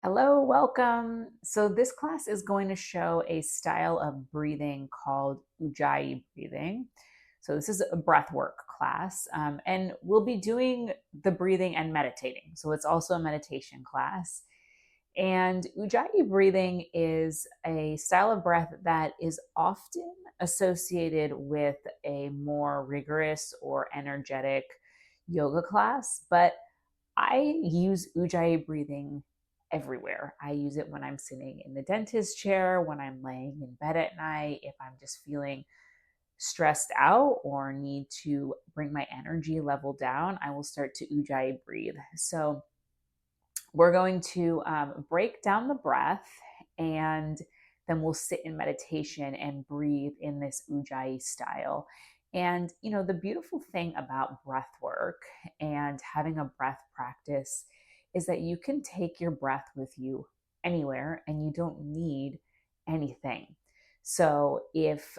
Hello, welcome. So, this class is going to show a style of breathing called Ujjayi breathing. So, this is a breath work class, and we'll be doing the breathing and meditating. So, it's also a meditation class. And Ujjayi breathing is a style of breath that is often associated with a more rigorous or energetic yoga class, but I use Ujjayi breathing everywhere. I use it when I'm sitting in the dentist chair, when I'm laying in bed at night, if I'm just feeling stressed out or need to bring my energy level down, I will start to Ujjayi breathe. So we're going to break down the breath, and then we'll sit in meditation and breathe in this Ujjayi style. And, the beautiful thing about breath work and having a breath practice is that you can take your breath with you anywhere and you don't need anything. So if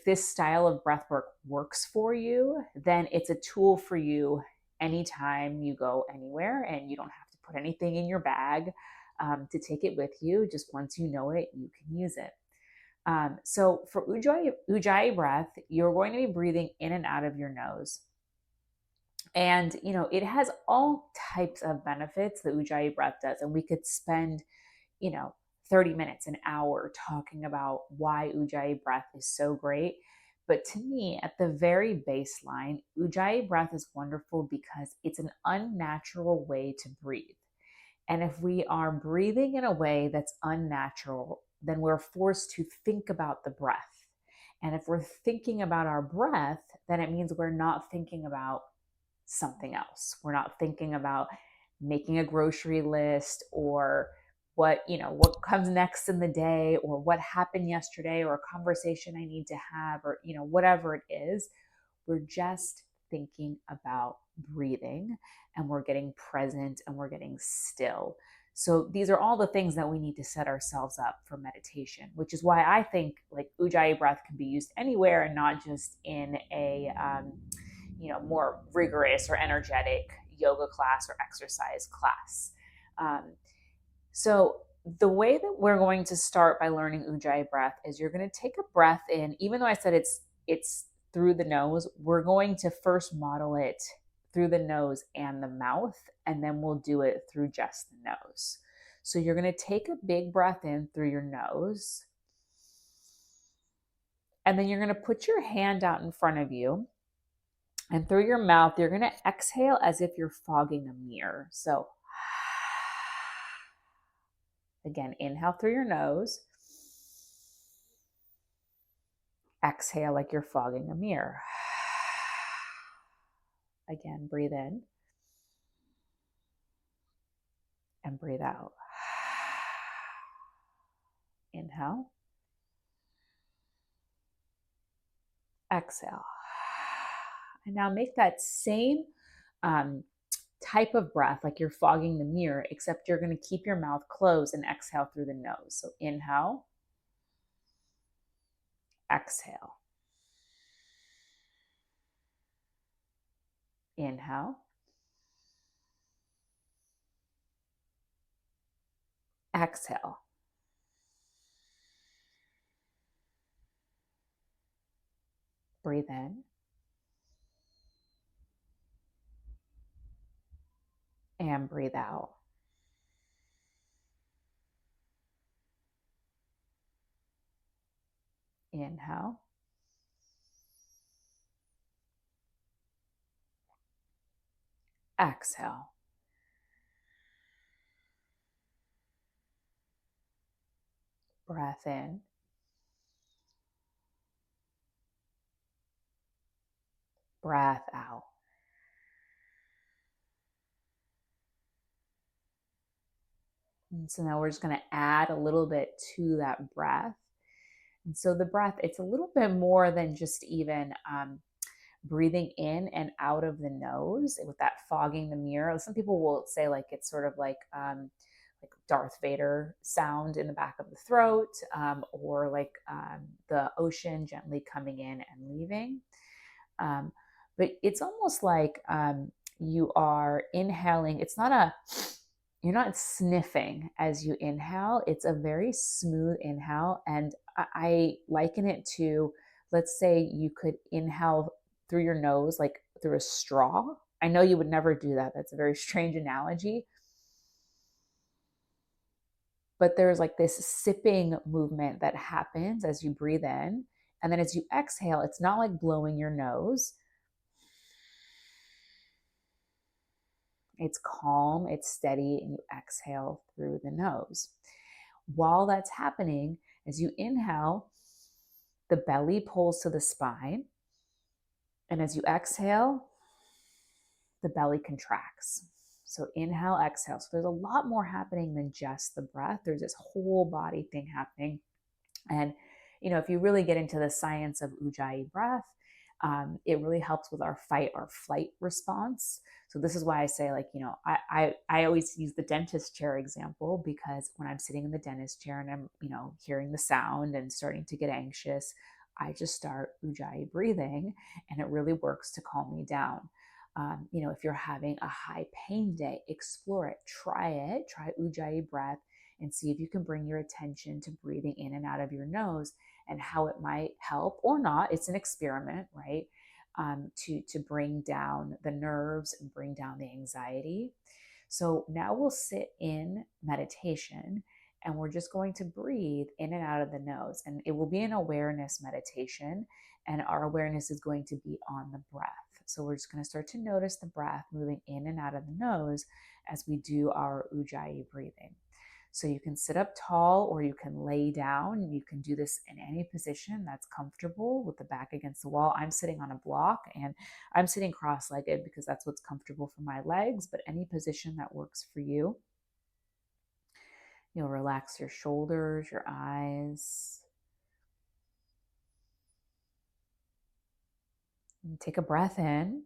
this style of breath work works for you, then it's a tool for you anytime you go anywhere, and you don't have to put anything in your bag to take it with you. Just once you know it, you can use it. So for Ujjayi breath, you're going to be breathing in and out of your nose. And, it has all types of benefits that Ujjayi breath does. And we could spend, you know, 30 minutes, an hour talking about why Ujjayi breath is so great. But to me, at the very baseline, Ujjayi breath is wonderful because it's an unnatural way to breathe. And if we are breathing in a way that's unnatural, then we're forced to think about the breath. And if we're thinking about our breath, then it means we're not thinking about something else. We're not thinking about making a grocery list or what comes next in the day or what happened yesterday or a conversation I need to have or whatever it is. We're just thinking about breathing, and we're getting present and we're getting still. So these are all the things that we need to set ourselves up for meditation, which is why I think like Ujjayi breath can be used anywhere and not just in a more rigorous or energetic yoga class or exercise class. So the way that we're going to start by learning Ujjayi breath is you're going to take a breath in. Even though I said it's through the nose, we're going to first model it through the nose and the mouth, and then we'll do it through just the nose. So you're going to take a big breath in through your nose, and then you're going to put your hand out in front of you, and through your mouth, you're going to exhale as if you're fogging a mirror. So again, inhale through your nose. Exhale like you're fogging a mirror. Again, breathe in and breathe out. Inhale. Exhale. And now make that same type of breath like you're fogging the mirror, except you're going to keep your mouth closed and exhale through the nose. So inhale. Exhale. Inhale. Exhale. Breathe in. And breathe out. Inhale. Exhale. Breath in. Breath out. And so now we're just going to add a little bit to that breath. And so the breath, it's a little bit more than just even breathing in and out of the nose with that fogging the mirror. Some people will say like it's sort of like Darth Vader sound in the back of the throat, or like the ocean gently coming in and leaving. But it's almost like you are inhaling. It's not you're not sniffing as you inhale. It's a very smooth inhale. And I liken it to, let's say you could inhale through your nose, like through a straw. I know you would never do that. That's a very strange analogy. But there's like this sipping movement that happens as you breathe in. And then as you exhale, it's not like blowing your nose. It's calm, it's steady, and you exhale through the nose. While that's happening, as you inhale, the belly pulls to the spine. And as you exhale, the belly contracts. So inhale, exhale. So there's a lot more happening than just the breath. There's this whole body thing happening. And, if you really get into the science of Ujjayi breath, it really helps with our fight or flight response. So this is why I say, like, I always use the dentist chair example, because when I'm sitting in the dentist chair and I'm, hearing the sound and starting to get anxious, I just start Ujjayi breathing, and it really works to calm me down. If you're having a high pain day, explore it, try Ujjayi breath, and see if you can bring your attention to breathing in and out of your nose and how it might help or not. It's an experiment, right? To bring down the nerves and bring down the anxiety. So now we'll sit in meditation, and we're just going to breathe in and out of the nose. And it will be an awareness meditation, and our awareness is going to be on the breath. So we're just going to start to notice the breath moving in and out of the nose as we do our Ujjayi breathing. So you can sit up tall or you can lay down. You can do this in any position that's comfortable with the back against the wall. I'm sitting on a block and I'm sitting cross-legged because that's what's comfortable for my legs, but any position that works for you. You'll relax your shoulders, your eyes. And take a breath in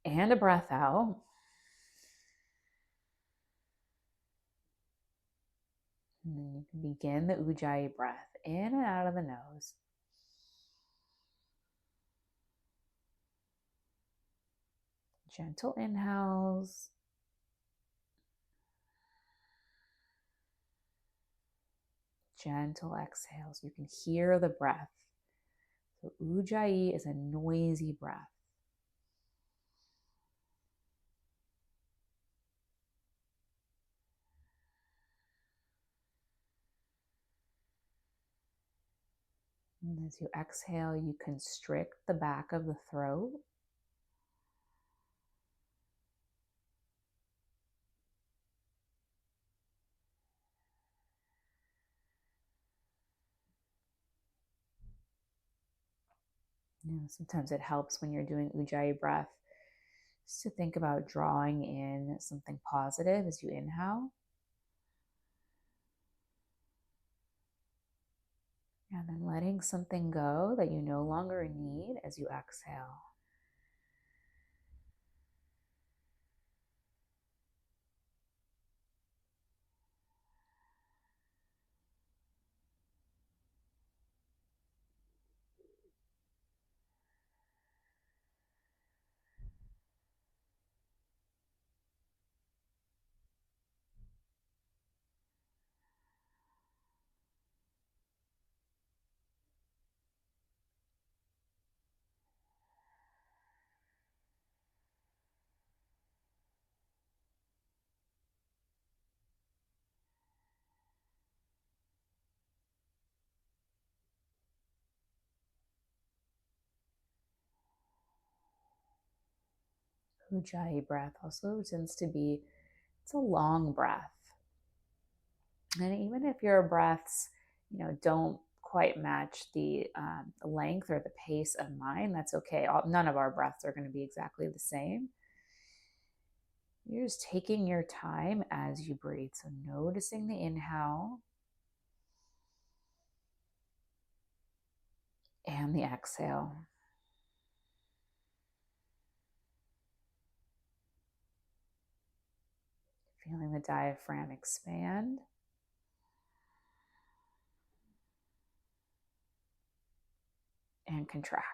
and a breath out. And then you can begin the Ujjayi breath in and out of the nose. Gentle inhales. Gentle exhales. You can hear the breath. So Ujjayi is a noisy breath. And as you exhale, you constrict the back of the throat. Sometimes it helps when you're doing Ujjayi breath just to think about drawing in something positive as you inhale. And then letting something go that you no longer need as you exhale. Ujjayi breath also tends to be, it's a long breath. And even if your breaths, don't quite match the length or the pace of mine, that's okay. None of our breaths are going to be exactly the same. You're just taking your time as you breathe. So noticing the inhale and the exhale. Feeling the diaphragm expand. And contract.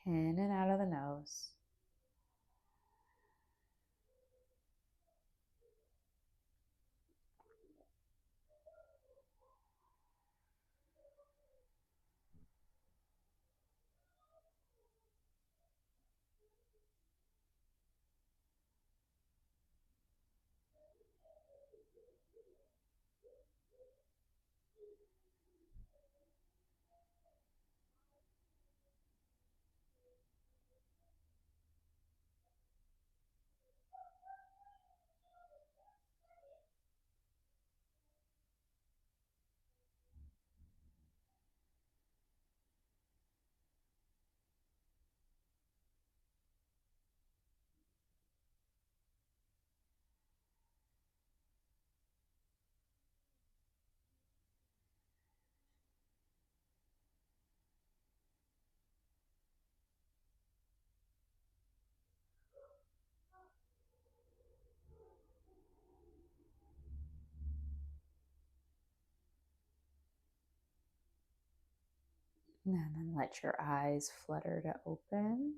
In and out of the nose. And then let your eyes flutter to open.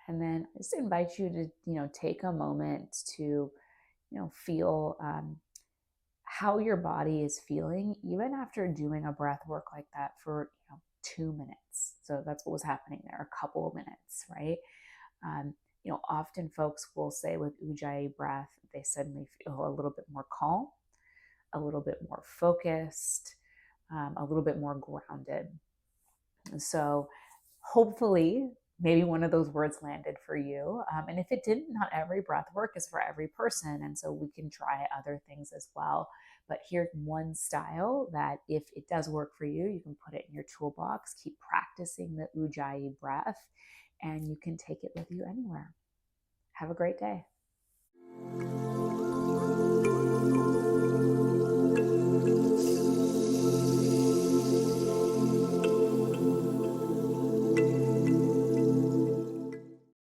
And then I just invite you to, take a moment to, feel how your body is feeling, even after doing a breath work like that for, 2 minutes. So that's what was happening there, a couple of minutes, right? Um, often folks will say with Ujjayi breath, they suddenly feel a little bit more calm, a little bit more focused, a little bit more grounded. So hopefully, maybe one of those words landed for you. And if it didn't, not every breath work is for every person. And so we can try other things as well. But here's one style that if it does work for you, you can put it in your toolbox, keep practicing the Ujjayi breath, and you can take it with you anywhere. Have a great day.